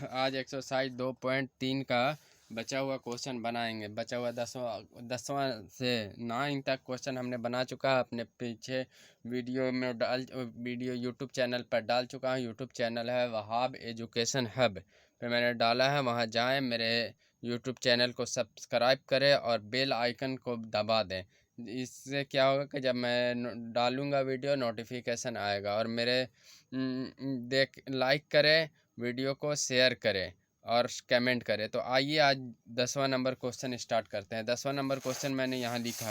आज एक्सरसाइज 2.3 का बचा हुआ क्वेश्चन बनाएंगे। बचा हुआ दसवां से 9 तक क्वेश्चन हमने बना चुका है। अपने पीछे वीडियो में वीडियो यूट्यूब चैनल पर डाल चुका हूँ। यूट्यूब चैनल है वहाब एजुकेशन हब पे मैंने डाला है, वहाँ जाएं, मेरे यूट्यूब चैनल को सब्सक्राइब करें और बेल आइकन को दबा दें। इससे क्या होगा कि जब मैं डालूँगा वीडियो नोटिफिकेशन आएगा। और मेरे लाइक करें, वीडियो को शेयर करें और कमेंट करें। तो आइए आज 10वां नंबर क्वेश्चन स्टार्ट करते हैं। 10वां नंबर क्वेश्चन मैंने यहाँ लिखा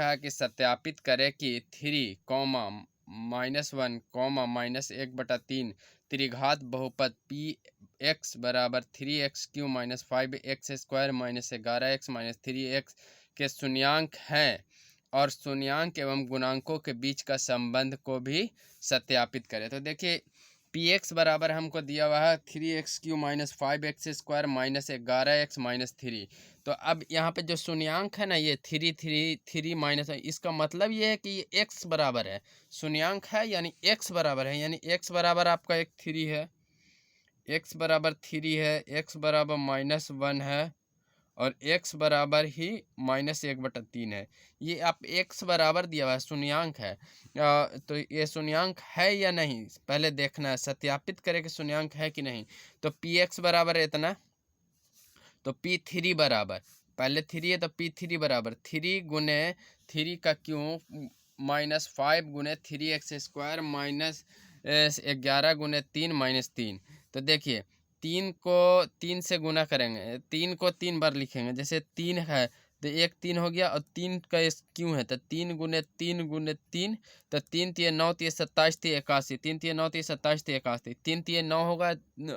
है कि सत्यापित करें कि 3, -1, -1/3 त्रिघात बहुपद पी एक्स बराबर 3x³ - 5x² - 11x - 3x के शून्यांक हैं और शून्यांक एवं गुणांकों के बीच का संबंध को भी सत्यापित करें। तो देखिए, पी एक्स बराबर हमको दिया हुआ है 3x³ - 5x² - 11x - 3। तो अब यहाँ पे जो शून्यांक है ना, ये 3 माइनस है, इसका मतलब ये है कि ये x बराबर है, शून्यांक है यानी x बराबर है, यानी x बराबर आपका एक 3 है, x बराबर 3 है, x बराबर -1 है और x बराबर ही -1/3 है। ये आप x बराबर दिया हुआ है, शून्यांक है। तो ये शून्यांक है या नहीं पहले देखना है, सत्यापित करें कि शून्यांक है कि नहीं। तो पी एक्स बराबर है इतना, तो p3 बराबर, पहले 3 है तो p3 बराबर 3 गुने 3 का क्यों -5 गुने 3x² -11 गुने 3 -3। तो देखिए, 3 को 3 से गुना करेंगे, 3 को 3 बार लिखेंगे, जैसे 3 है तो एक 3 हो गया और 3 का क्यों है तो 3 गुने 3 गुने 3, तो 3 तिये 9 तिये 27 तिये 81, 3 तिये 9 तिये 27 तिये 81, 3 तिये 9 होगा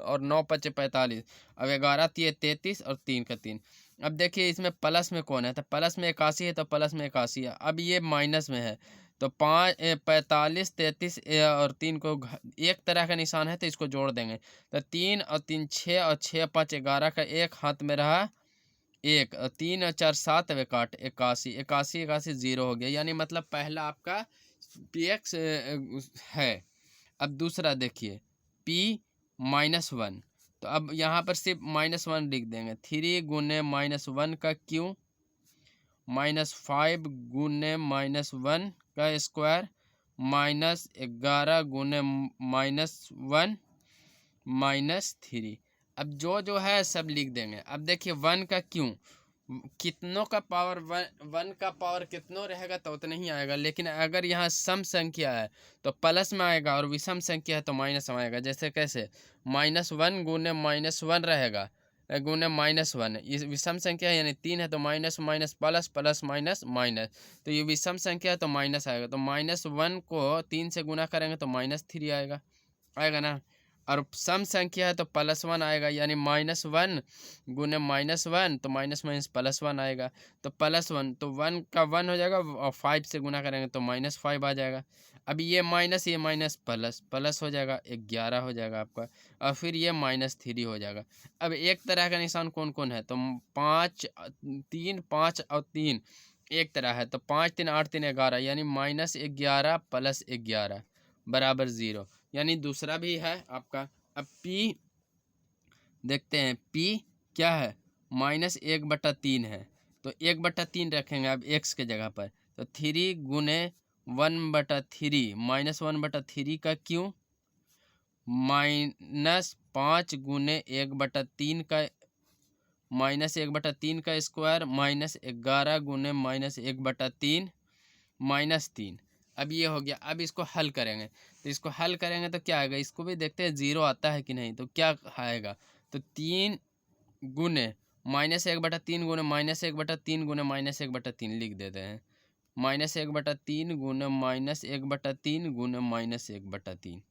और 9 पचे 45। अब 11 तिये 33 और 3 का 3। अब देखिए इसमें प्लस में कौन है, तो प्लस में 81 है, तो प्लस में 81 है। अब ये माइनस में है तो 45 33 और 3 को एक तरह का निशान है तो इसको जोड़ देंगे। तो 3 और 3 6 और 6 5 11 का एक हाथ में रहा 1 और 3 और 4 7 वे काट 81, 81 81 0 हो गया, यानी मतलब पहला आपका पी एक्स है। अब दूसरा देखिए p-1, तो अब यहाँ पर सिर्फ -1 लिख देंगे। 3 गुने -1 का क्यों -5 गुने -1 का स्क्वायर -11 गुने -1 -3। अब जो है सब लिख देंगे। अब देखिए 1 का क्यों, कितनों का पावर 1 का पावर कितनों रहेगा तो उतना ही आएगा, लेकिन अगर यहाँ सम संख्या है तो प्लस में आएगा और विषम संख्या है तो माइनस में आएगा। जैसे कैसे, -1 गुने -1 रहेगा गुने -1, ये विषम संख्या है यानी 3 है तो minus minus plus plus minus minus, तो ये विषम संख्या है तो माइनस आएगा। तो -1 को 3 से गुना करेंगे तो -3 आएगा, आएगा ना। और सम संख्या है तो +1 आएगा, यानी -1 गुने -1 तो माइनस माइनस +1 आएगा। तो +1 तो 1 का 1 हो जाएगा और 5 से गुना करेंगे तो -5 आ जाएगा। अब ये माइनस प्लस प्लस हो जाएगा, 11 हो जाएगा आपका, और फिर ये -3 हो जाएगा। अब एक तरह का निशान कौन कौन है, तो 5 3 5 और 3 एक तरह है, तो 5 3 8 3 11, यानी -11 + 11 बराबर 0, यानी दूसरा भी है आपका। अब P देखते हैं, P क्या है, -1/3 है, तो 1/3 रखेंगे अब x के जगह पर। तो 3 गुने 1/3 -1/3 का क्यों -5 गुने 1/3 का -1/3 का स्क्वायर -11 गुने -1/3 -3। अब ये हो गया। अब इसको हल करेंगे, तो इसको हल करेंगे तो क्या आएगा, इसको भी देखते हैं 0 आता है कि नहीं। तो क्या आएगा, तो 3 गुने -1/3 गुने -1/3 गुने -1/3 लिख देते हैं, -1/3 गुने -1/3 गुने -1/3।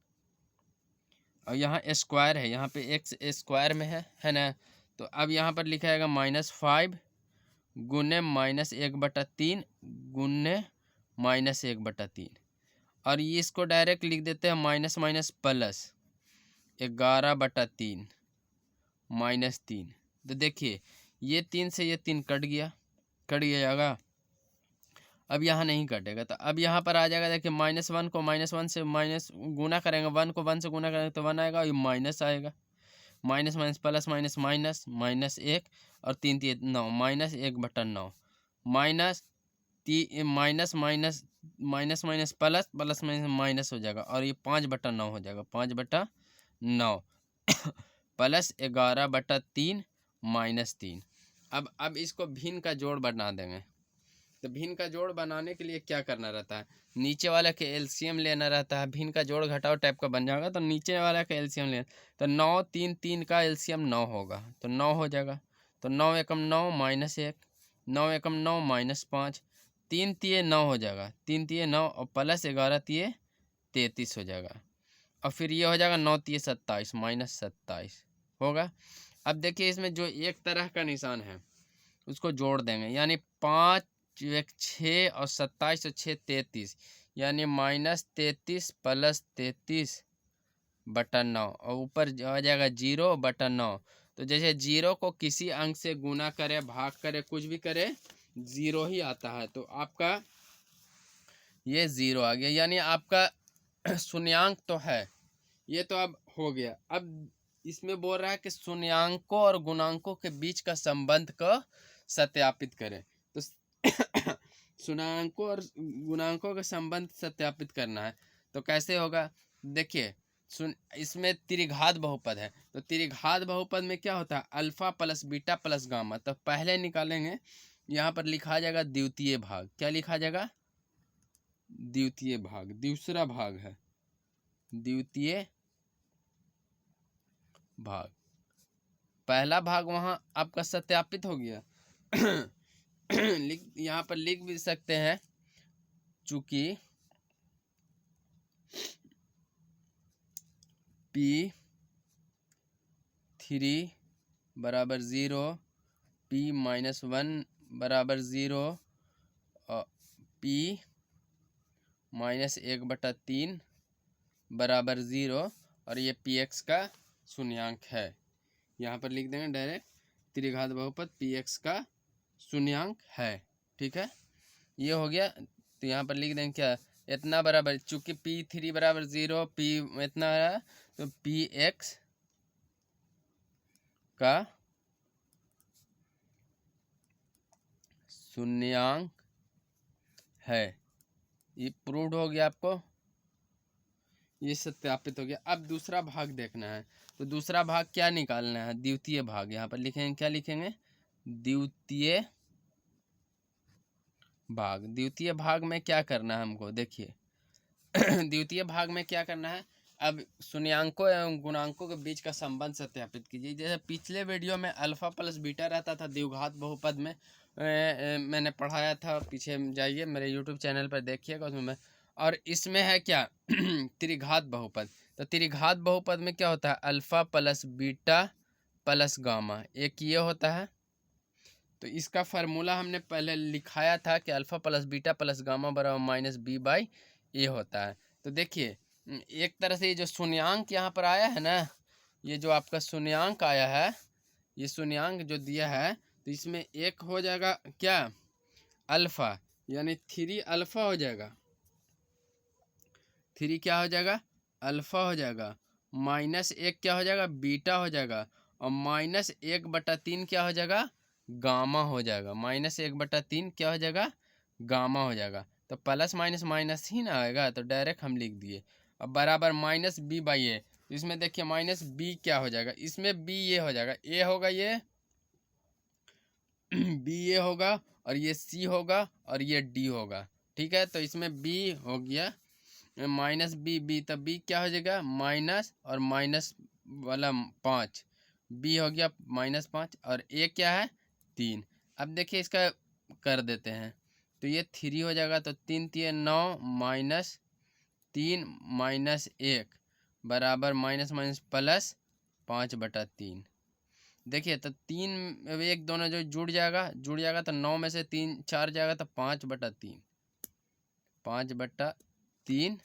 और यहाँ स्क्वायर है, यहाँ पे x स्क्वायर में है ना। तो अब यहाँ पर लिखा जाएगा -5 गुने -1/3 गुने -1/3, और ये इसको डायरेक्ट लिख देते हैं माइनस माइनस प्लस 11/3 -3। तो देखिए ये 3 से ये 3 कट जाएगा। अब यहाँ नहीं कटेगा, तो अब यहाँ पर आ जाएगा। देखिए -1 को -1 से माइनस गुना करेंगे, 1 को 1 से गुना करेंगे तो 1 आएगा और ये माइनस आएगा। Minus minus plus minus minus minus एक और तीन तीन नौ माइनस एक बटा नौ minus minus minus minus minus plus plus minus minus हो जाएगा और ये 5/9 हो जाएगा 5/9 प्लस 11/3 -3। अब इसको भिन्न का जोड़ बना देंगे। तो भिन्न का जोड़ बनाने के लिए क्या करना रहता है, नीचे वाले के एलसीएम लेना रहता है। भिन्न का जोड़ घटाओ टाइप का बन जाएगा तो नीचे वाले का एलसीएम लेना, तो 9 3 3 का एलसीएम 9 होगा तो 9 हो जाएगा। तो 9 एकम 9 -1 9 एकम 9 -5 3 तिये 9 हो जाएगा 3 तिये 9 और प्लस 11 तिये 33 हो जाएगा। और फिर ये हो जाएगा 9 तिये 27 -27 होगा। अब देखिए इसमें जो एक तरह का निशान है उसको जोड़ देंगे, यानी 5 एक 6 और 27 और 6 33, यानी -33 प्लस 33/9 और ऊपर आ जाएगा 0/9। तो जैसे 0 को किसी अंक से गुना करे भाग करे कुछ भी करे 0 ही आता है, तो आपका ये 0 आ गया, यानी आपका शून्यांक तो है। ये तो अब हो गया। अब इसमें बोल रहा है कि शून्यांकों और गुणांकों के बीच का संबंध को सत्यापित करें। तो शून्यांकों और गुणांकों का संबंध सत्यापित करना है तो कैसे होगा, देखिए इसमें त्रिघात बहुपद है। तो त्रिघात बहुपद में क्या होता है, alpha plus beta plus gamma. तो पहले निकालेंगे, यहाँ पर लिखा जाएगा द्वितीय भाग। क्या लिखा जाएगा, द्वितीय भाग। दूसरा भाग है द्वितीय भाग। पहला भाग वहां आपका सत्यापित हो गया। यहाँ पर लिख भी सकते हैं, चूंकि P3 बराबर 0 P-1 बराबर 0 और P-1/3 बराबर 0 और ये px का शून्यांक है। यहाँ पर लिख देंगे डायरेक्ट त्रिघात बहुपद px का शून्यांक है। ठीक है, ये हो गया। तो यहाँ पर लिख देंगे क्या, इतना बराबर, चूंकि P3 बराबर 0 P इतना है तो px का शून्यांक है। ये प्रूव्ड हो गया, आपको ये सत्यापित हो गया। अब दूसरा भाग देखना है, तो दूसरा भाग क्या निकालना है, द्वितीय भाग। यहाँ पर लिखेंगे, क्या लिखेंगे, द्वितीय भाग। द्वितीय भाग में क्या करना है हमको, देखिए द्वितीय भाग में क्या करना है, अब शून्यांकों एवं गुणांकों के बीच का संबंध सत्यापित कीजिए। जैसे पिछले वीडियो में अल्फा प्लस बीटा रहता था द्विघात बहुपद में, मैंने पढ़ाया था, पीछे जाइए मेरे यूट्यूब चैनल पर देखिएगा उसमें। और इसमें है क्या त्रिघात बहुपद। तो त्रिघात बहुपद में क्या होता है, alpha plus beta plus gamma, एक ये होता है। तो इसका फार्मूला हमने पहले लिखाया था कि alpha plus beta plus gamma बराबर -b/a होता है। तो देखिए एक तरह से ये जो शून्यांक यहाँ पर आया है ना, ये जो आपका शून्यांक आया है, ये शून्यांक जो दिया है, तो इसमें एक हो जाएगा क्या, अल्फा, यानी 3 अल्फा हो जाएगा। 3 क्या हो जाएगा, अल्फा हो जाएगा। -1 क्या हो जाएगा, बीटा हो जाएगा। और -1/3 क्या हो जाएगा, गामा हो जाएगा। -1/3 क्या हो जाएगा, गामा हो जाएगा। तो प्लस माइनस माइनस ही ना आएगा, तो डायरेक्ट हम लिख दिए। अब बराबर -b/a। तो इसमें देखिए -b क्या हो जाएगा, इसमें b ये हो जाएगा, a होगा ये b ये होगा और ये c होगा और ये d होगा। ठीक है, तो इसमें b हो गया -b, तब b क्या हो जाएगा, माइनस और माइनस वाला 5, b हो गया -5 और a क्या है 3। अब देखिए इसका कर देते हैं, तो ये 3 हो जाएगा। तो 3 3 9 -3 -1 बराबर माइनस माइनस प्लस 5/3। देखिए तो 3 1 दोनों जो जुड़ जाएगा तो 9 में से 3 4 जाएगा तो 5/3, 5/3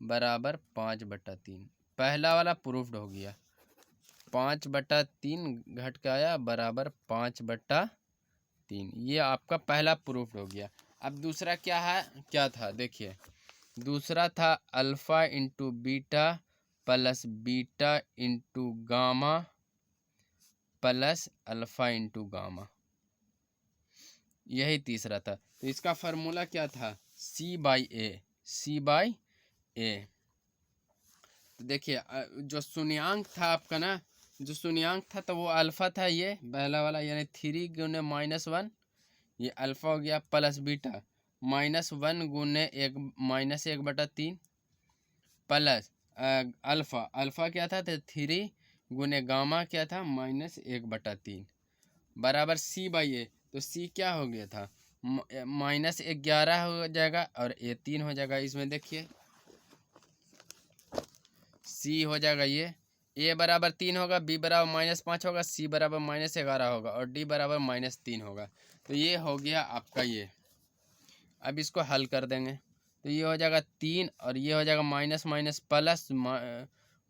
बराबर 5/3। पहला वाला प्रूफ्ड हो गया, 5/3 घट के आया बराबर 5/3। ये आपका पहला प्रूफ्ड हो गया। अब दूसरा क्या है, क्या था देखिए, दूसरा था alpha into beta plus beta into gamma plus alpha into gamma, यही तीसरा था। तो इसका फार्मूला क्या था, सी बाई ए, सी बाई ए। तो देखिए जो शून्यांक था आपका ना, जो शून्यांक था तो वो अल्फ़ा था, ये पहला वाला, यानी 3 गुने -1, ये अल्फ़ा हो गया, प्लस बीटा -1 गुने 1 प्लस अल्फ़ा, अल्फ़ा क्या था, तो 3 गुने गामा क्या था, -1/3 बराबर सी बाई ए। तो सी क्या हो गया था, -11 हो जाएगा और ए 3 हो जाएगा। इसमें देखिए सी हो जाएगा, ये ए बराबर 3 होगा, बी बराबर -5 होगा, सी बराबर -11 होगा और डी बराबर -3 होगा। तो ये हो गया आपका ये। अब इसको हल कर देंगे तो ये हो जाएगा 3 और ये हो जाएगा minus minus plus,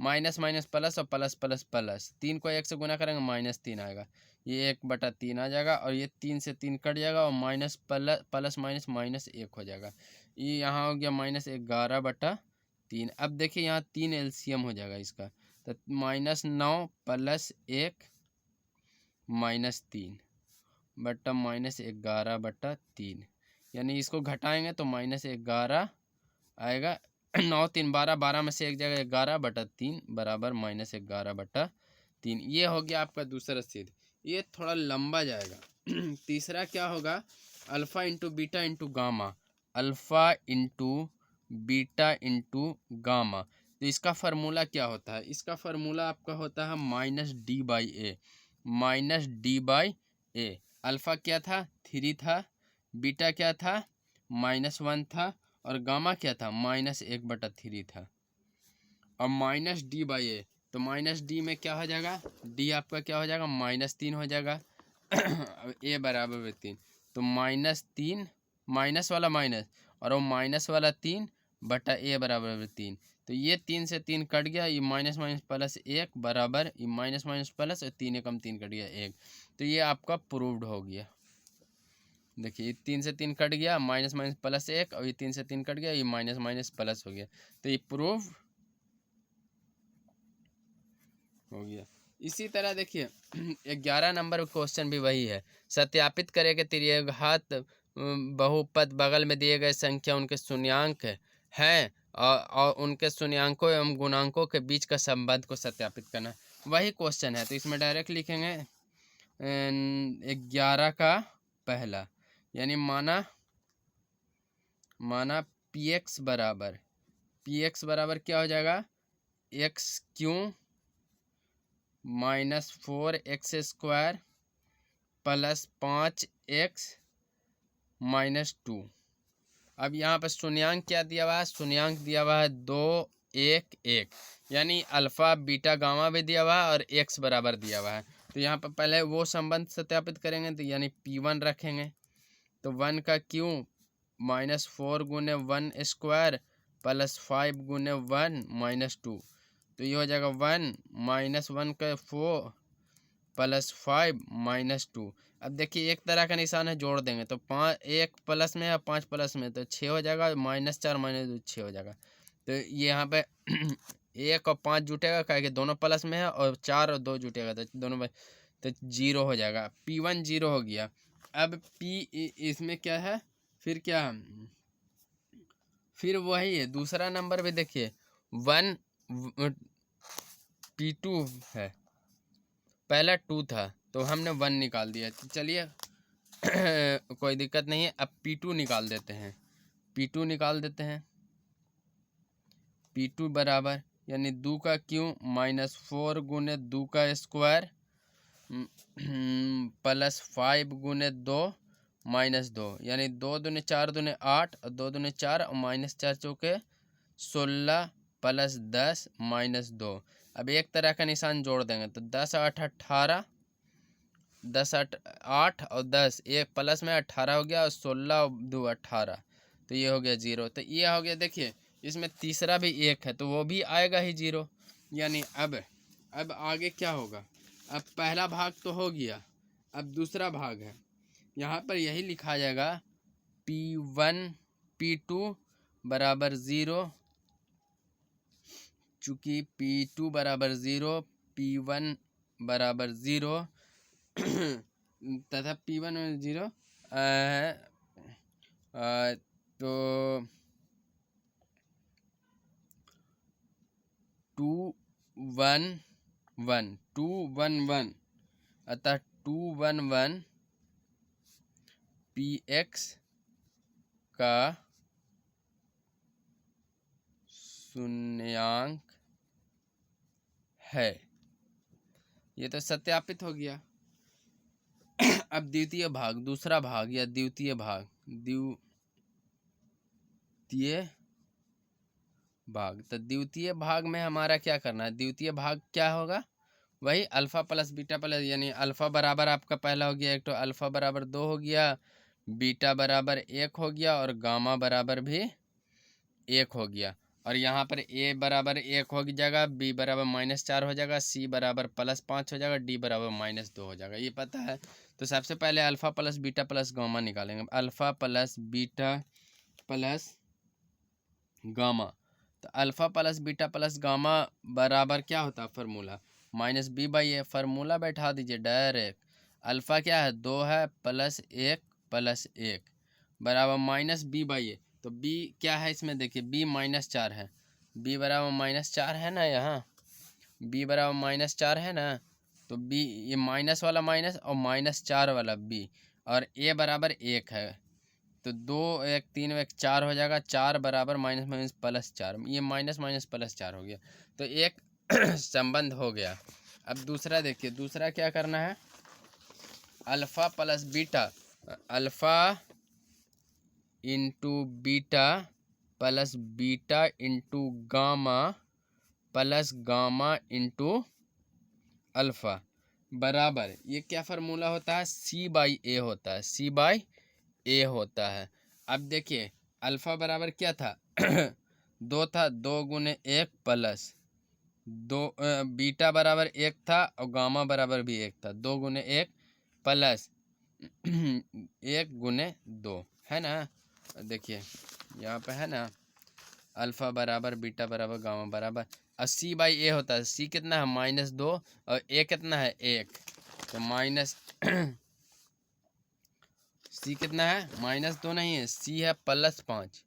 minus minus plus और प्लस प्लस प्लस, 3 को 1 से गुना करेंगे -3 आएगा, ये 1/3 आ जाएगा और ये 3 से 3 कट जाएगा और माइनस प्लस प्लस माइनस -1 हो जाएगा। ये यहाँ हो गया -11/3। अब देखिए यहाँ 3 एलसीएम हो जाएगा इसका, तो -9 प्लस 1 -3 बटा -11/3, यानी इसको घटाएंगे तो -11 आएगा। 9 3 12, 12 में से एक जगह 11/3 बराबर -11/3। ये हो गया आपका दूसरा सिद्ध। ये थोड़ा लंबा जाएगा। तीसरा क्या होगा, alpha into beta into gamma, alpha into beta into gamma. तो इसका फार्मूला क्या होता है, इसका फार्मूला आपका होता है -d/a, -d/a। अल्फ़ा क्या था, 3 था, बीटा क्या था, -1 था और गामा क्या था, -1/3 था और -d/a। तो -d में क्या हो जाएगा, d आपका क्या हो जाएगा, -3 हो जाएगा a बराबर 3, तो -3 माइनस वाला माइनस और वो माइनस वाला 3 बटा a बराबर 3। तो ये 3 से 3 कट गया, ये माइनस माइनस प्लस 1 बराबर, ये माइनस माइनस प्लस और 3 एकम 3 कट गया 1। तो ये आपका प्रूव्ड हो गया। देखिए 3 से 3 कट गया, माइनस माइनस प्लस 1 और ये 3 से 3 कट गया, ये माइनस माइनस प्लस हो गया, तो ये प्रूव हो गया। इसी तरह देखिए 11 नंबर क्वेश्चन भी वही है, सत्यापित करें कि त्रिघात बहुपद बगल में दिए गए संख्या उनके शून्यांक हैं और उनके शून्यांकों एवं गुणांकों के बीच का संबंध को सत्यापित करना, वही क्वेश्चन है। तो इसमें डायरेक्ट लिखेंगे 11 का पहला, यानी माना px बराबर क्या हो जाएगा, x³ -4x² प्लस 5x -2। अब यहाँ पर शून्यांक क्या दिया हुआ है, शून्यांक दिया हुआ है 2 1 1, यानी अल्फ़ा बीटा गामा भी दिया हुआ है और x बराबर दिया हुआ है। तो यहाँ पर पहले वो संबंध सत्यापित करेंगे, तो यानी p1 रखेंगे, तो 1 का क्यों -4 गुने 1² प्लस 5 गुने 1 -2, तो ये हो जाएगा 1 -1 का 4 प्लस 5 -2। अब देखिए एक तरह का निशान है, जोड़ देंगे तो 5, 1 प्लस में है 5 प्लस में, तो 6 हो जाएगा, -4 -2 6 हो जाएगा। तो ये यहाँ पे 1 और 5 जुटेगा, क्या कि दोनों प्लस में है, और 4 और 2 जुटेगा तो दोनों में, तो 0 हो जाएगा, p1 0 हो गया। अब p इसमें क्या है, फिर क्या है, फिर वही है दूसरा नंबर भी देखिए 1 p2 है, पहला 2 था तो हमने 1 निकाल दिया, तो चलिए कोई दिक्कत नहीं है। अब p2 निकाल देते हैं, p2 निकाल देते हैं, p2 बराबर यानी 2 का क्यों -4 गुने 2 का स्क्वायर प्लस 5 गुने 2 -2, यानी 2 दूने 4 दूने 8 और 2 दूने 4 और -4 चौके 16 प्लस 10 -2। अब एक तरह का निशान जोड़ देंगे तो 10 8 18, 10 8 और 10 एक प्लस में 18 हो गया और 16 और 2 18, तो ये हो गया 0। तो ये हो गया, देखिए इसमें तीसरा भी 1 है तो वो भी आएगा ही 0, यानी अब आगे क्या होगा, अब पहला भाग तो हो गया, अब दूसरा भाग है, यहाँ पर यही लिखा जाएगा p1 p2 बराबर 0, चूँकि P2 बराबर 0, P1 बराबर 0 तथा P1 में 0 है, तो 2 1 1 2 1 1, अतः 2 1 1 Px का शून्यांक है। ये तो सत्यापित हो गया। अब द्वितीय भाग, दूसरा भाग या द्वितीय भाग, तो द्वितीय भाग में हमारा क्या करना है? द्वितीय भाग क्या होगा? वही अल्फा प्लस बीटा प्लस, यानी अल्फा बराबर आपका पहला हो गया एक, तो अल्फा बराबर 2 हो गया, बीटा बराबर 1 हो गया और गामा बराबर भी 1 हो गया। और यहाँ पर ए बराबर 1 हो जाएगा, बी बराबर -4 हो जाएगा, सी बराबर +5 हो जाएगा, डी बराबर -2 हो जाएगा। ये पता है। तो सबसे पहले alpha plus beta plus gamma निकालेंगे। Alpha plus beta plus gamma, तो alpha plus beta plus gamma बराबर क्या होता है? Formula -b/a। फार्मूला बैठा दीजिए डायरेक्ट। अल्फा क्या है? 2 है, +1 बराबर -b/a। तो b क्या है इसमें? देखिए b -4 है, b बराबर -4 है ना, यहाँ b बराबर -4 है ना, तो b ये माइनस वाला माइनस और -4 वाला b, और a बराबर 1 है, तो 2 1 3 1 4 हो जाएगा, 4 बराबर -4, ये +4 हो गया। तो एक संबंध हो गया। अब दूसरा देखिए, दूसरा क्या करना है? Alpha plus beta, alpha into beta plus beta into gamma plus gamma into alpha बराबर, ये क्या फार्मूला होता है? C/A होता है, C/A होता है। अब देखिए अल्फा बराबर क्या था? 2 था, 2 गुने 1 प्लस 2, बीटा बराबर 1 था और गामा बराबर भी 1 था, 2 गुने 1 प्लस 1 गुने 2, है ना। देखिए यहाँ पे है ना, अल्फा बराबर बीटा बराबर गामा बराबर, और C/A होता है। C कितना है? -2, और A कितना है? 1, तो C कितना है? -2 नहीं है, C है +5,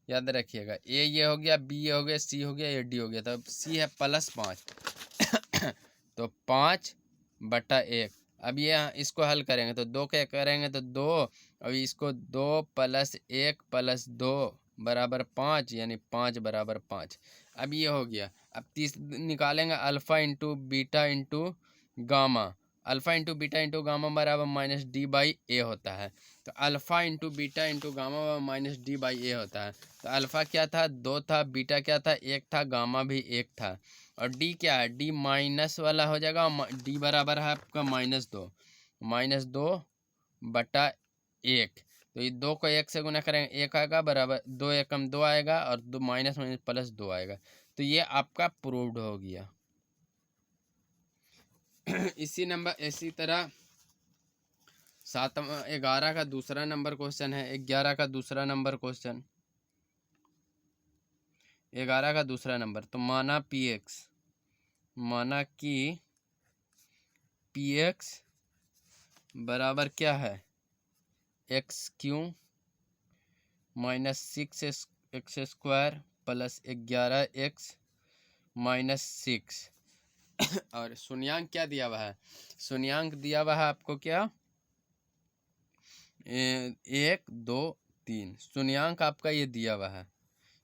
याद रखिएगा। A ये हो गया, B ये हो गया, C हो गया, ये D हो गया, तो C है +5 तो 5/1। अब ये इसको हल करेंगे तो 2 क्या करेंगे? तो 2, अब इसको 2 + 1 + 2 बराबर 5, यानी 5 बराबर 5। अब ये हो गया। अब निकालेंगे alpha into beta into gamma. Alpha into beta into gamma बराबर -d/a होता है। तो alpha into beta into gamma बराबर -d/a होता है। तो अल्फा क्या था? 2 था, बीटा क्या था? 1 था, गामा भी 1 था, और डी क्या है? डी माइनस वाला हो जाएगा, डी बराबर है आपका -2/1। तो ये 2 को 1 से गुना करेंगे 1 आएगा, बराबर 2 एकम 2 आएगा, और 2 माइनस +2 आएगा। तो ये आपका प्रूव्ड हो गया। इसी तरह 11 का दूसरा नंबर क्वेश्चन है। 11 का दूसरा नंबर क्वेश्चन, 11 का दूसरा नंबर। तो माना कि Px बराबर क्या है? x³ -6x² प्लस 11x -6, और शून्यांक क्या दिया हुआ है? शून्यांक दिया हुआ है आपको क्या? 1 2 3 शून्यांक आपका ये दिया हुआ है,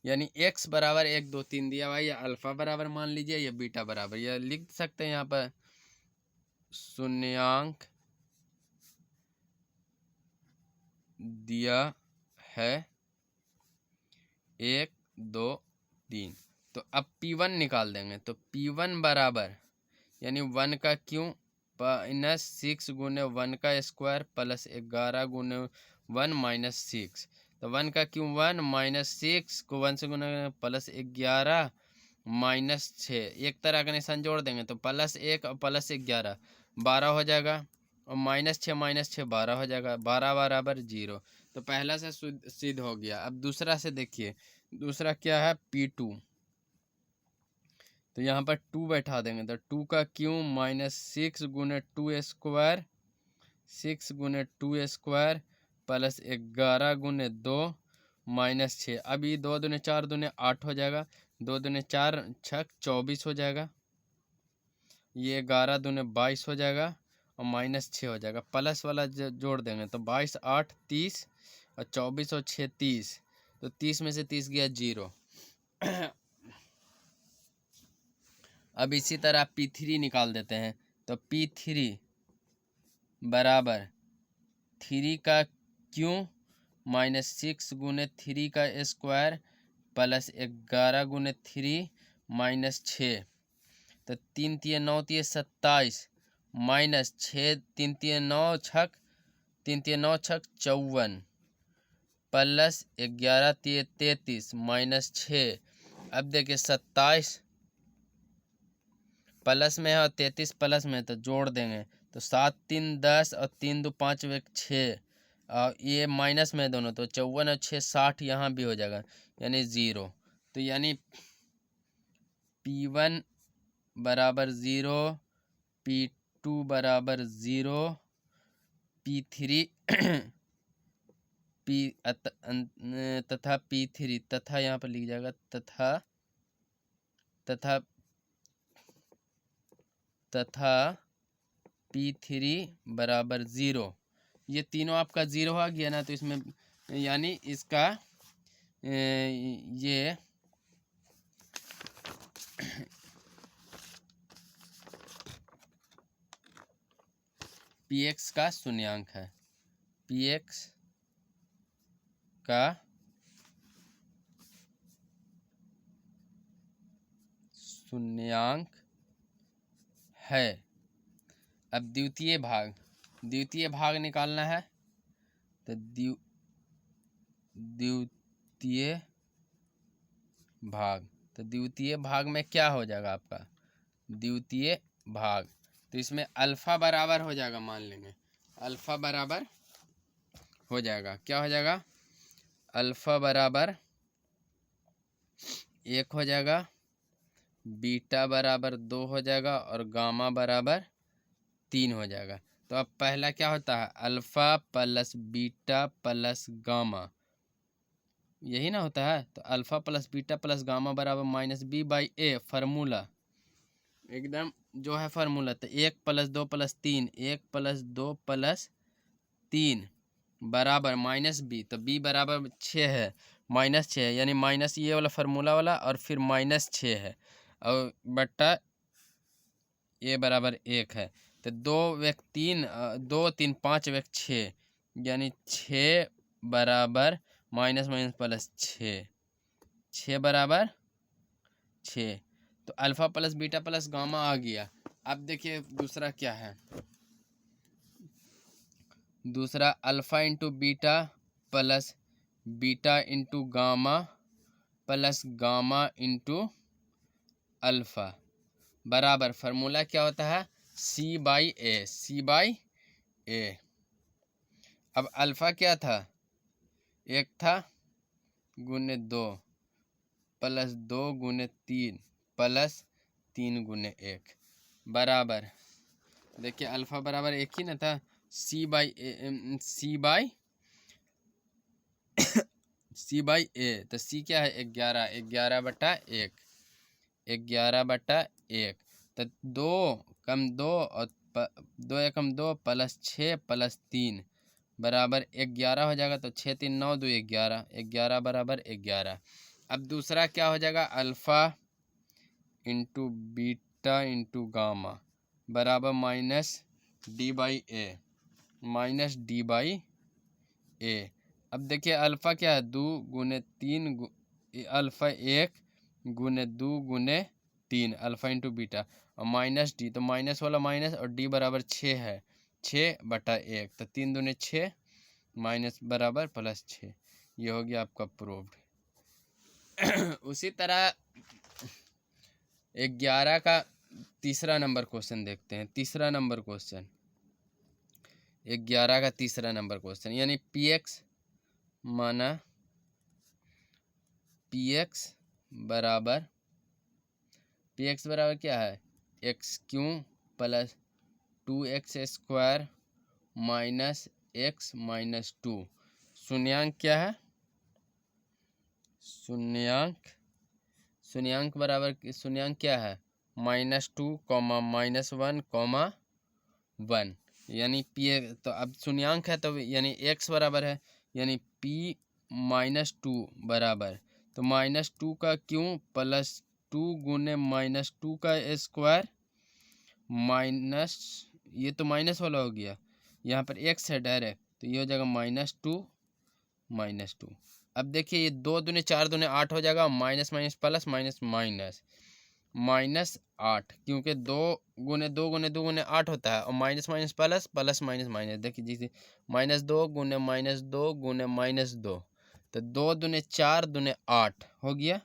यानी x बराबर 1 2 3 दिया हुआ है, या अल्फा बराबर मान लीजिए, या बीटा बराबर, या लिख सकते हैं यहाँ पर शून्यांक दिया है 1 2 3। तो अब P1 निकाल देंगे। तो P1 बराबर, यानी 1 का क्यों -6 गुने 1 का स्क्वायर प्लस 11 गुने 1 -6, तो 1 का क्यों 1 -6 को 1 से गुना प्लस 11 -6, एक तरह का निशान जोड़ देंगे तो +1 और +11 12 हो जाएगा, और -6 12 हो जाएगा, 12 बराबर 0। तो पहला से सिद्ध हो गया। अब दूसरा से देखिए, दूसरा क्या है? P2 तो यहाँ पर 2 बैठा देंगे तो 2 का क्यूब माइनस 6 गुने 2 स्क्वायर, 6 गुने 2 स्क्वायर प्लस 11 गुने 2 माइनस 6। अब ये 2 दूने 4 दूने 8 हो जाएगा, 2 दूने 4 छक 24 हो जाएगा, ये 11 दूने 22 हो जाएगा और माइनस 6 हो जाएगा। प्लस वाला जोड़ देंगे तो 22 8 30 और 24 और 6 30, तो 30 में से 30 गया 0। अब इसी तरह P3 निकाल देते हैं तो P3 बराबर 3 का क्यूब माइनस 6 गुने 3 का स्क्वायर प्लस 11 गुने 3 माइनस 6, तो 3 3 9 3 27 माइनस 6 3 3 9 छक 3 3 9 छक 54 प्लस 11 3 33 माइनस 6। अब देखिए 27 प्लस में है और 33 प्लस में, तो जोड़ देंगे तो 7 3 10 और 3 2 5 1 6 और ये माइनस में दोनों, तो 54 और 6 60 यहाँ भी हो जाएगा यानी 0। तो यानी P1 बराबर 0, P2 बराबर 0, P3 तथा P3 तथा यहाँ पर लिख जाएगा तथा P3 बराबर 0। ये तीनों आपका 0 आ गया ना, तो इसमें यानी इसका ये Px का शून्यांक है, Px का शून्यांक है। अब द्वितीय भाग निकालना है तो द्वितीय भाग में क्या हो जाएगा आपका द्वितीय भाग, तो इसमें अल्फा बराबर हो जाएगा, मान लेंगे अल्फा बराबर हो जाएगा, क्या हो जाएगा अल्फा बराबर 1 हो जाएगा, बीटा बराबर 2 हो जाएगा और गामा बराबर 3 हो जाएगा। तो अब पहला क्या होता है alpha plus beta plus gamma, यही ना होता है। तो alpha plus beta plus gamma बराबर minus B by A, formula एकदम जो है फार्मूला। तो 1 प्लस 2 प्लस 3, 1 प्लस 2 प्लस 3 बराबर माइनस बी, तो बी बराबर 6 है, माइनस 6 है यानी माइनस ये वाला फार्मूला वाला और फिर माइनस 6 है और बट्टा ए बराबर 1 है। तो 2 1 3 2 3 5 1 6 यानी 6 बराबर माइनस माइनस प्लस 6 बराबर 6। तो alpha plus beta plus gamma आ गया। अब देखिए दूसरा क्या है, दूसरा alpha into beta plus beta into gamma plus gamma into alpha बराबर फार्मूला क्या होता है सी बाई ए। अब अल्फा क्या था 1 था गुने 2 प्लस 2 गुने 3 प्लस 3 गुने 1 बराबर, देखिए अल्फा बराबर 1 ही ना था, सी बाई ए। तो सी क्या है 11 बटा 1, 11 बटा 1। तो 2 कम 2 और 2 एकम 2 प्लस 6 प्लस 3 बराबर 11 हो जाएगा। तो 6 3 9 2 11, 11 बराबर 11। अब दूसरा क्या हो जाएगा alpha into beta into gamma बराबर माइनस डी बाई ए। अब देखिए अल्फा क्या है 2 गुने 3 अल्फा 1 गुने 2 गुने 3 अल्फा इंटू बीटा और माइनस डी, तो माइनस वाला माइनस और डी बराबर 6 है, 6 बटा 1। तो 3 दूने 6 माइनस बराबर प्लस 6, ये हो गया आपका प्रूव्ड। उसी तरह 11 का तीसरा नंबर क्वेश्चन देखते हैं। तीसरा नंबर क्वेश्चन 11 का तीसरा नंबर क्वेश्चन यानी Px माना Px बराबर पी एक्स बराबर क्या है, x Q plus 2x² minus x minus 2। शून्यांक क्या है, शून्यांक बराबर शून्यांक क्या है, -2, -1, -1, यानी पी। तो अब शून्यांक है तो यानी एक्स बराबर है, यानी p -2 बराबर, तो -2 का क्यों प्लस 2 गुने -2 का स्क्वायर माइनस, ये तो माइनस वाला हो गया, यहाँ पर एक्स है डायरेक्ट, तो ये हो जाएगा -2। अब देखिए ये 2 दूने 4 दूने 8 हो जाएगा, minus minus plus minus minus -8, क्योंकि 2 गुने 2 गुने 8 होता है, और minus minus plus plus minus minus. देखिए जैसे -2 गुने -2 गुने -2, तो 2 दूने 4 दूने 8 हो गया,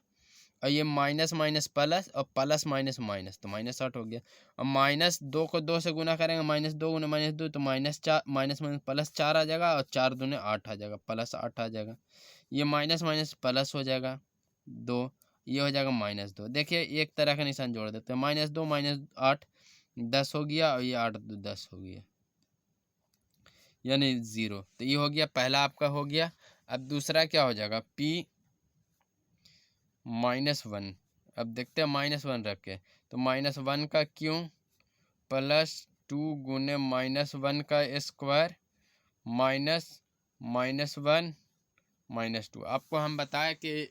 और ये माइनस माइनस प्लस और प्लस माइनस माइनस, तो -8 हो गया। और -2 को 2 से गुना करेंगे, -2 गुने -2, तो -4 माइनस माइनस प्लस 4 आ जाएगा, और 4 दूने 8 आ जाएगा, प्लस 8 आ जाएगा। ये माइनस माइनस प्लस हो जाएगा 2, ये हो जाएगा -2। देखिए एक तरह का निशान जोड़ देते हैं, -2 -8 10 हो गया, और ये 8 10 हो गया, यानी 0। तो ये हो गया पहला आपका हो गया। अब दूसरा क्या हो जाएगा, p -1। अब देखते हैं -1 रख के, तो -1 का क्यों प्लस 2 गुने -1 का स्क्वायर माइनस -1 -2। आपको हम बताया कि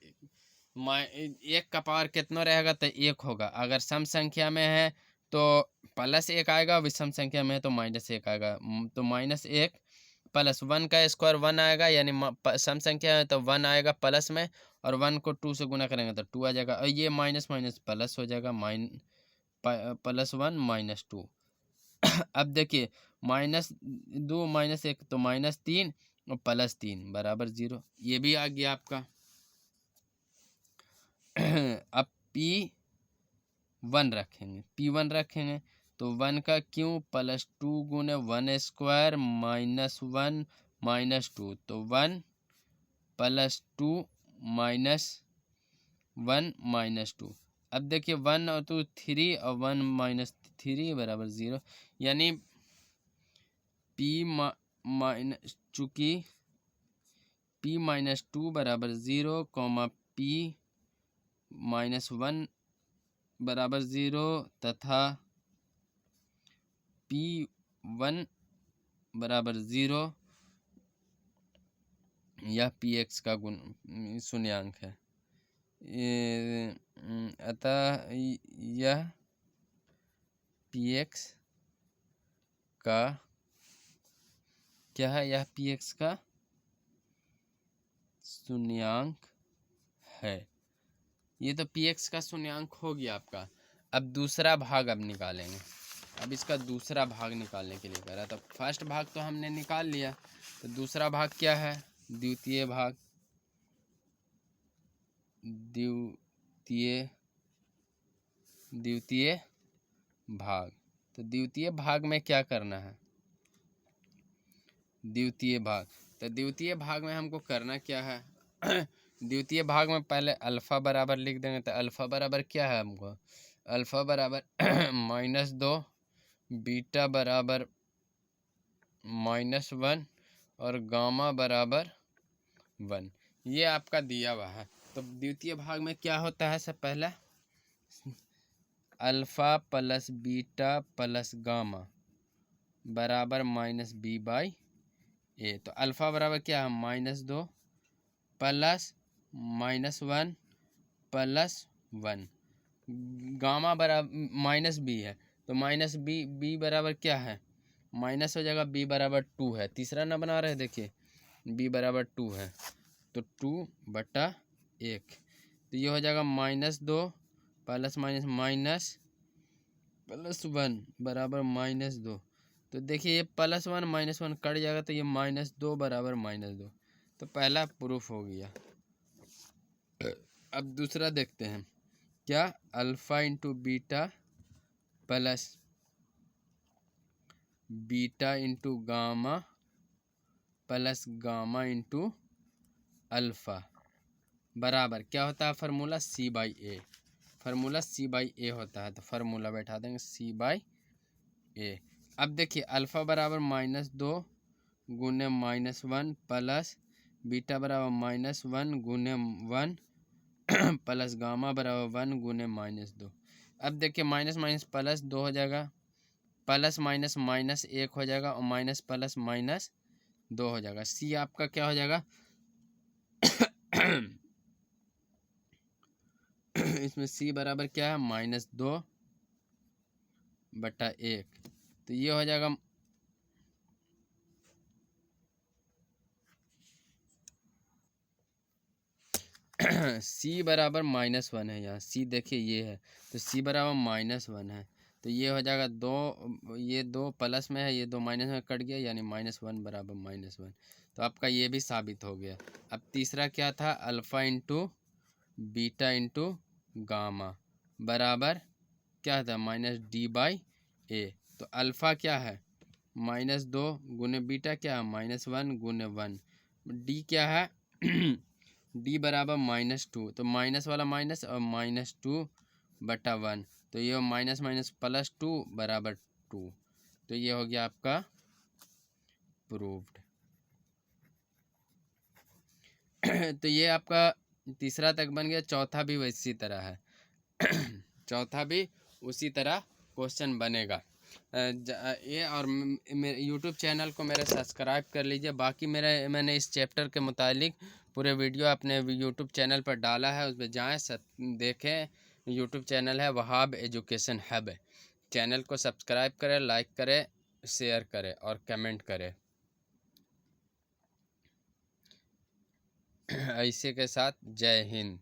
1 का पावर कितना रहेगा, तो 1 होगा। अगर सम संख्या में है तो +1 आएगा, विषम संख्या में है तो -1 आएगा। तो -1 प्लस 1 का स्क्वायर 1 आएगा, यानी सम संख्या है तो 1 आएगा प्लस में, और 1 को 2 से गुना करेंगे तो 2 आ जाएगा, और ये माइनस माइनस प्लस हो जाएगा, +1 -2। अब देखिए -2 -1 तो -3, और +3 बराबर 0, ये भी आ गया आपका। अब P1 रखेंगे, तो 1 का क्यों प्लस 2 गुने 1 स्क्वायर -1 -2, तो 1 + 2 -1 -2। अब देखिए 1 और 2 3, और 1 - 3 बराबर 0, यानी चूँकि p -2 बराबर 0, p -1 बराबर 0, तथा p1 बराबर 0, यह px का शून्यांक है। अतः यह px का क्या है, यह px का शून्यांक है। ये तो px का शून्यांक हो गया आपका। अब दूसरा भाग अब निकालेंगे। अब इसका दूसरा भाग निकालने के लिए कह रहा था, फर्स्ट भाग तो हमने निकाल लिया, तो दूसरा भाग क्या है, द्वितीय भाग। तो द्वितीय भाग में क्या करना है, द्वितीय भाग में हमको करना क्या है द्वितीय भाग में पहले अल्फ़ा बराबर लिख देंगे, तो अल्फ़ा बराबर क्या है हमको, अल्फ़ा बराबर -2, बीटा बराबर -1, और गामा बराबर 1, ये आपका दिया हुआ है। तो द्वितीय भाग में क्या होता है, सब पहला alpha plus beta plus gamma बराबर -b/a। तो अल्फ़ा बराबर क्या है, -2 प्लस -1 प्लस 1, गामा बराबर -b है, तो -b बराबर क्या है, माइनस हो जाएगा, b बराबर 2 है, तीसरा ना बना रहे, देखिए b बराबर 2 है, तो 2/1, तो ये हो जाएगा -2 प्लस माइनस +1 बराबर -2। तो देखिए ये +1 -1 कट जाएगा, तो ये -2 बराबर -2। तो पहला प्रूफ हो गया। अब दूसरा देखते हैं, क्या, alpha into beta plus beta into gamma plus gamma into alpha बराबर क्या होता है, फार्मूला C/A। फार्मूला C/A होता है, तो फार्मूला बैठा देंगे C/A। अब देखिए अल्फ़ा बराबर -2 गुने -1 प्लस बीटा बराबर -1 गुने 1 प्लस गामा बराबर 1 गुने -2। अब देखिए माइनस माइनस प्लस 2 हो जाएगा, प्लस माइनस माइनस 1 हो जाएगा और माइनस प्लस माइनस 2 हो जाएगा। सी आपका क्या हो जाएगा इसमें सी बराबर क्या है -2/1, तो ये हो जाएगा सी बराबर -1 है। यहाँ सी देखिए ये है, तो सी बराबर -1 है, तो ये हो जाएगा 2, ये 2 प्लस में है, ये 2 माइनस में कट गया, यानी -1 बराबर -1। तो आपका ये भी साबित हो गया। अब तीसरा क्या था, alpha into beta into gamma बराबर क्या था -D/A। तो अल्फ़ा क्या है -2 गुने बीटा क्या है -1 गुने 1, डी क्या है डी बराबर -2, तो माइनस वाला माइनस और -2/1, तो ये माइनस माइनस +2 बराबर 2। तो ये हो गया आपका प्रूव्ड। तो ये आपका तीसरा तक बन गया। चौथा भी वैसी तरह है चौथा भी उसी तरह क्वेश्चन बनेगा। ये और मेरे यूट्यूब चैनल को मेरे सब्सक्राइब कर लीजिए। बाकी मैंने इस चैप्टर के मुतालिक पूरे वीडियो अपने यूट्यूब चैनल पर डाला है, उस पर जाएँ देखें। यूट्यूब चैनल है वहाब एजुकेशन हब। चैनल को सब्सक्राइब करें, लाइक करें, शेयर करें और कमेंट करें। ऐसे के साथ जय हिंद।